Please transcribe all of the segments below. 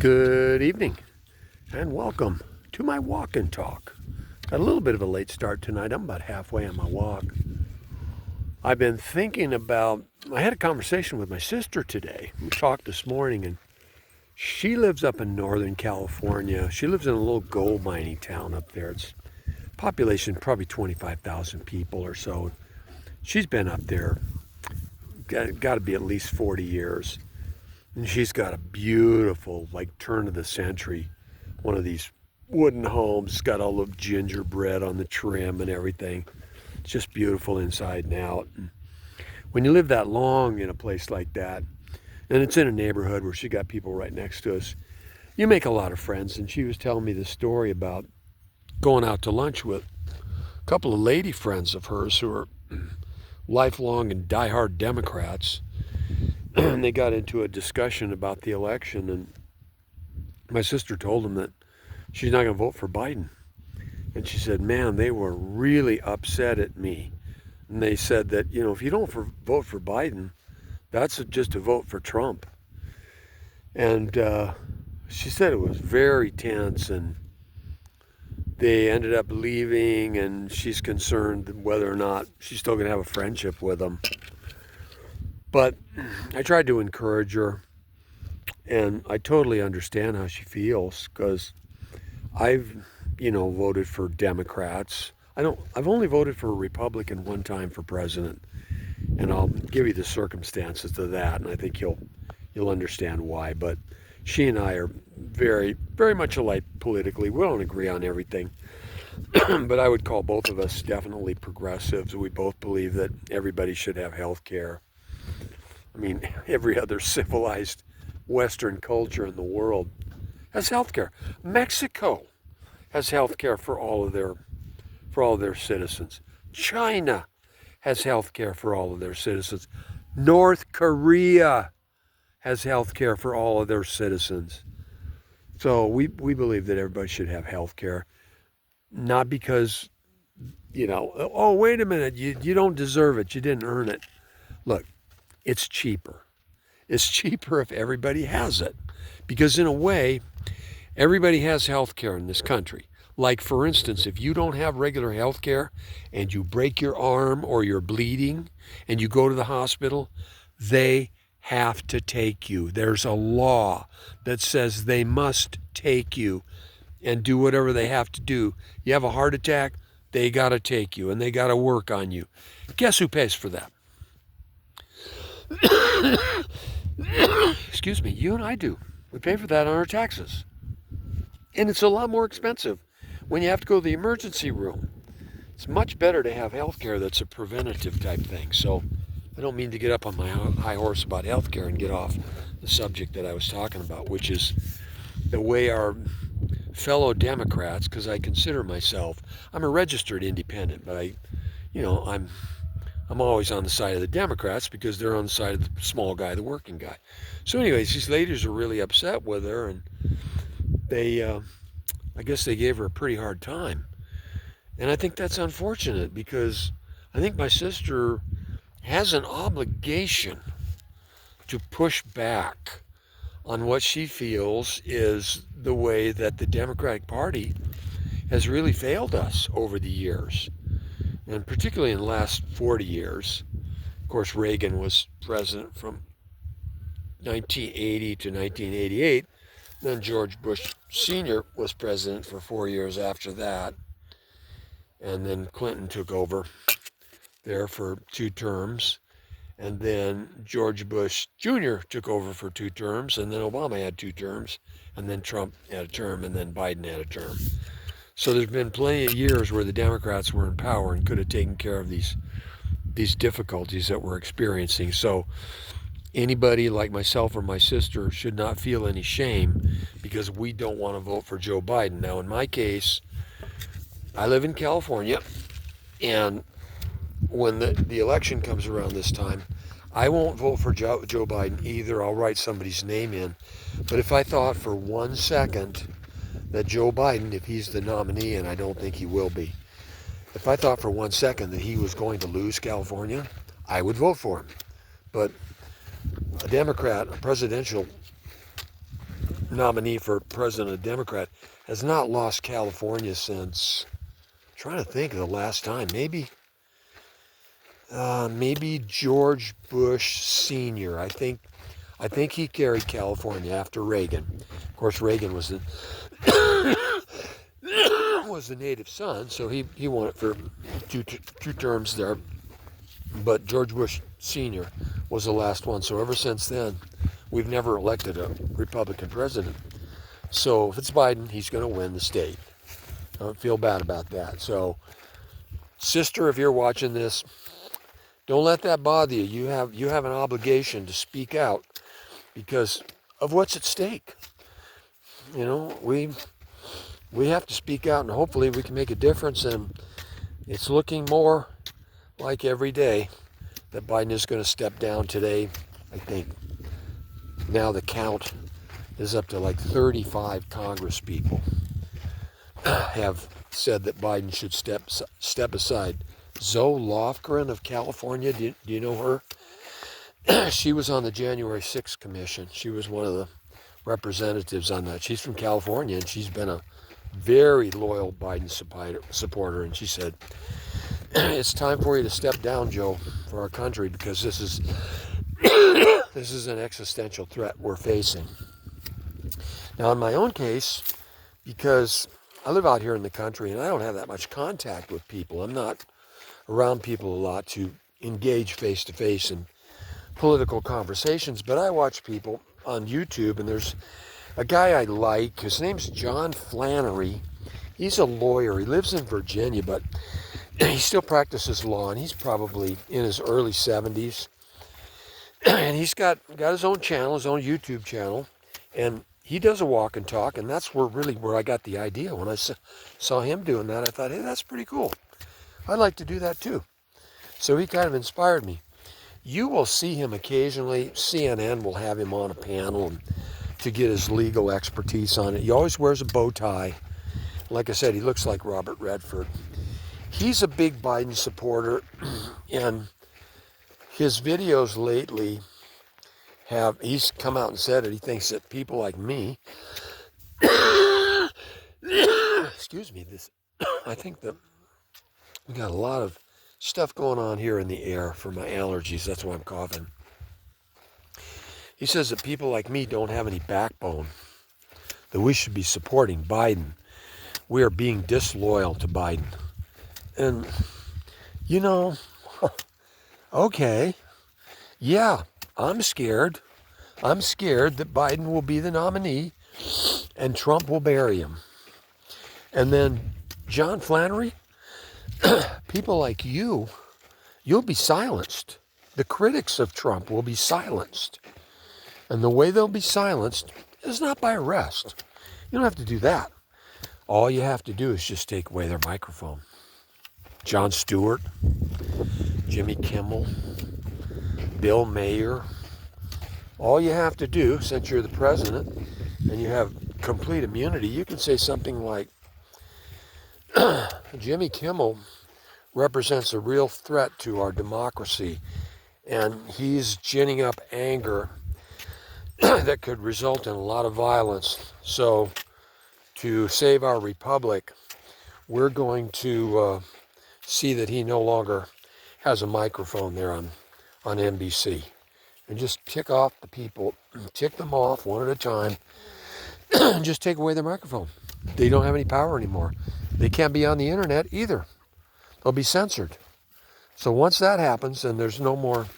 Good evening and welcome to my walk and talk. Got a little bit of a late start tonight. I'm about halfway on my walk. I've been thinking about, I had a conversation with my sister today. We talked this morning, and she lives up in Northern California. She lives in a little gold mining town up there. It's population probably 25,000 people or so. She's been up there, got to be at least 40 years. And she's got a beautiful, like, turn of the century, one of these wooden homes. It's got all the gingerbread on the trim and everything. It's just beautiful inside and out. And when you live that long in a place like that, and it's in a neighborhood where she got people right next to us, you make a lot of friends. And she was telling me the story about going out to lunch with a couple of lady friends of hers who are lifelong and diehard Democrats. And they got into a discussion about the election, and my sister told them that she's not going to vote for Biden. And she said, man, they were really upset at me. And they said that, if you don't vote for Biden, that's just a vote for Trump. And she said it was very tense, and they ended up leaving, and she's concerned whether or not she's still going to have a friendship with them. But I tried to encourage her, and I totally understand how she feels, because I've, voted for Democrats. I've only voted for a Republican one time for president, and I'll give you the circumstances to that, and I think you'll understand why. But she and I are very, very much alike politically. We don't agree on everything, but I would call both of us definitely progressives. We both believe that everybody should have health care. I mean, every other civilized Western culture in the world has health care. Mexico has health care for all of their citizens. China has health care for all of their citizens. North Korea has health care for all of their citizens. So we believe that everybody should have health care, not because, oh, wait a minute, you don't deserve it, you didn't earn it. Look, it's cheaper. It's cheaper if everybody has it. Because in a way, everybody has health care in this country. Like, for instance, if you don't have regular health care and you break your arm or you're bleeding and you go to the hospital, they have to take you. There's a law that says they must take you and do whatever they have to do. You have a heart attack, they got to take you and they got to work on you. Guess who pays for that? Excuse me, you and I do. We pay for that on our taxes. And it's a lot more expensive when you have to go to the emergency room. It's much better to have health care that's a preventative type thing. So I don't mean to get up on my high horse about health care and get off the subject that I was talking about, which is the way our fellow Democrats, because I consider myself, I'm a registered independent, but I'm always on the side of the Democrats because they're on the side of the small guy, the working guy. So anyways, these ladies are really upset with her, and they, I guess they gave her a pretty hard time. And I think that's unfortunate, because I think my sister has an obligation to push back on what she feels is the way that the Democratic Party has really failed us over the years. And particularly in the last 40 years. Of course, Reagan was president from 1980 to 1988. Then George Bush Sr. was president for 4 years after that. And then Clinton took over there for 2 terms. And then George Bush Jr. took over for 2 terms. And then Obama had 2 terms. And then Trump had a term. And then Biden had a term. So there's been plenty of years where the Democrats were in power and could have taken care of these difficulties that we're experiencing. So anybody like myself or my sister should not feel any shame because we don't want to vote for Joe Biden. Now, in my case, I live in California, and when the election comes around this time, I won't vote for Joe Biden either. I'll write somebody's name in. But if I thought for 1 second that Joe Biden, if he's the nominee, and I don't think he will be, if I thought for 1 second that he was going to lose California, I would vote for him. But a Democrat, a presidential nominee for president of Democrat, has not lost California since, I'm trying to think of the last time, maybe George Bush Sr. I think he carried California after Reagan. Of course, Reagan was the was the native son, so he won it for two terms there. But George Bush Sr. was the last one. So ever since then, we've never elected a Republican president. So if it's Biden, he's going to win the state. I don't feel bad about that. So, sister, if you're watching this, don't let that bother you. You have an obligation to speak out because of what's at stake. You know, we have to speak out, and hopefully we can make a difference. And it's looking more like every day that Biden is going to step down today. I think now the count is up to like 35 Congress people have said that Biden should step aside. Zoe Lofgren of California, do you know her? She was on the January 6th commission. She was one of the representatives on that. She's from California, and she's been a very loyal Biden supporter. And she said, it's time for you to step down, Joe, for our country, because this is an existential threat we're facing. Now, in my own case, because I live out here in the country and I don't have that much contact with people, I'm not around people a lot to engage face-to-face in political conversations, but I watch people on YouTube, and there's a guy I like. His name's John Flannery. He's a lawyer. He lives in Virginia, but he still practices law, and he's probably in his early 70s. And he's got his own channel, his own YouTube channel, and he does a walk and talk, and that's where I got the idea. When I saw him doing that, I thought, hey, that's pretty cool. I'd like to do that too. So he kind of inspired me. You will see him occasionally. CNN will have him on a panel to get his legal expertise on it. He always wears a bow tie. Like I said, he looks like Robert Redford. He's a big Biden supporter, and his videos lately he's come out and said it. He thinks that people like me, excuse me, I think that we got a lot of stuff going on here in the air for my allergies. That's why I'm coughing. He says that people like me don't have any backbone, that we should be supporting Biden. We are being disloyal to Biden. And, you know, okay, yeah, I'm scared. I'm scared that Biden will be the nominee and Trump will bury him. And then John Flannery, people like you'll be silenced. The critics of Trump will be silenced. And the way they'll be silenced is not by arrest. You don't have to do that. All you have to do is just take away their microphone. Jon Stewart, Jimmy Kimmel, Bill Mayer. All you have to do, since you're the president and you have complete immunity, you can say something like, Jimmy Kimmel represents a real threat to our democracy, and he's ginning up anger that could result in a lot of violence. So to save our republic, we're going to see that he no longer has a microphone there on NBC. And just tick off the people, tick them off one at a time, and just take away their microphone. They don't have any power anymore. They can't be on the internet either. They'll be censored. So once that happens, then there's no more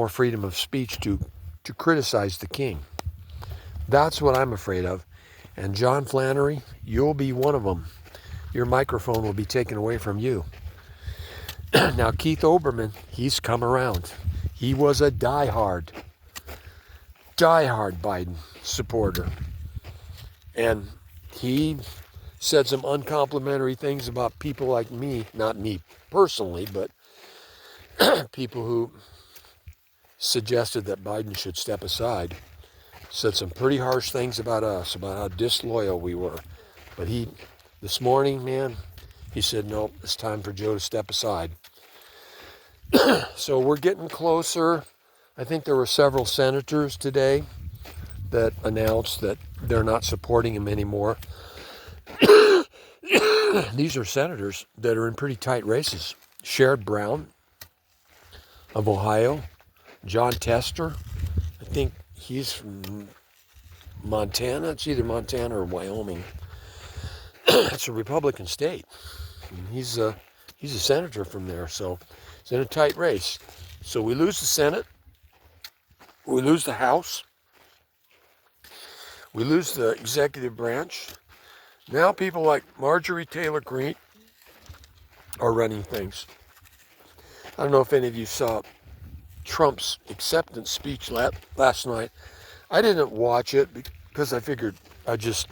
freedom of speech to criticize the king. That's what I'm afraid of. And John Flannery, you'll be one of them. Your microphone will be taken away from you. Now, Keith Olbermann, he's come around. He was a diehard Biden supporter. And he said some uncomplimentary things about people like me, not me personally, but people who suggested that Biden should step aside. Said some pretty harsh things about us, about how disloyal we were. But this morning, man, he said, no, it's time for Joe to step aside. So we're getting closer. I think there were several senators today that announced that they're not supporting him anymore. These are senators that are in pretty tight races. Sherrod Brown of Ohio, John Tester, I think he's from Montana. It's either Montana or Wyoming. It's a Republican state. And he's a senator from there, so it's in a tight race. So we lose the Senate, we lose the House, we lose the executive branch. Now people like Marjorie Taylor Greene are running things. I don't know if any of you saw Trump's acceptance speech last night. I didn't watch it because I figured I'd just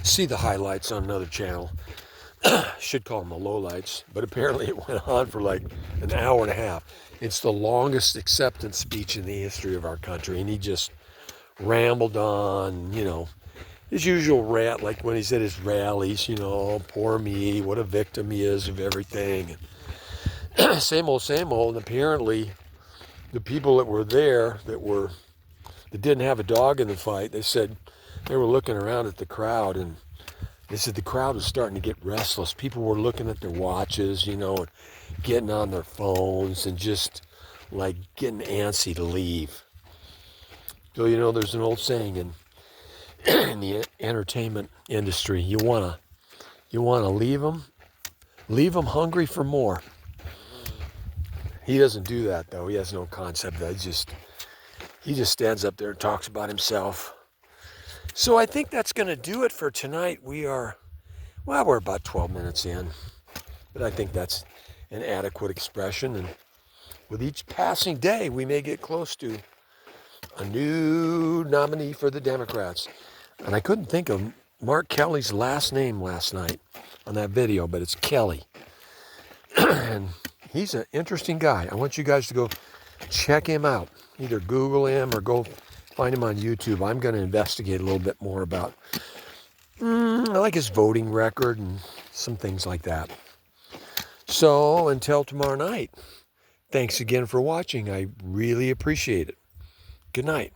see the highlights on another channel. Should call them the lowlights, but apparently it went on for like an hour and a half. It's the longest acceptance speech in the history of our country, and he just rambled on, his usual rant, like when he's at his rallies, poor me, what a victim he is of everything. And same old, and apparently the people that were there that didn't have a dog in the fight, they said they were looking around at the crowd, and they said the crowd was starting to get restless. People were looking at their watches, and getting on their phones and just like getting antsy to leave. So, there's an old saying in the entertainment industry, you wanna leave them hungry for more. He doesn't do that though. He has no concept of that. He just stands up there and talks about himself. So I think that's going to do it for tonight. We're about 12 minutes in, but I think that's an adequate expression. And with each passing day, we may get close to a new nominee for the Democrats. And I couldn't think of Mark Kelly's last name last night on that video, but it's Kelly. And he's an interesting guy. I want you guys to go check him out. Either Google him or go find him on YouTube. I'm going to investigate a little bit more about, I like his voting record and some things like that. So until tomorrow night, thanks again for watching. I really appreciate it. Good night.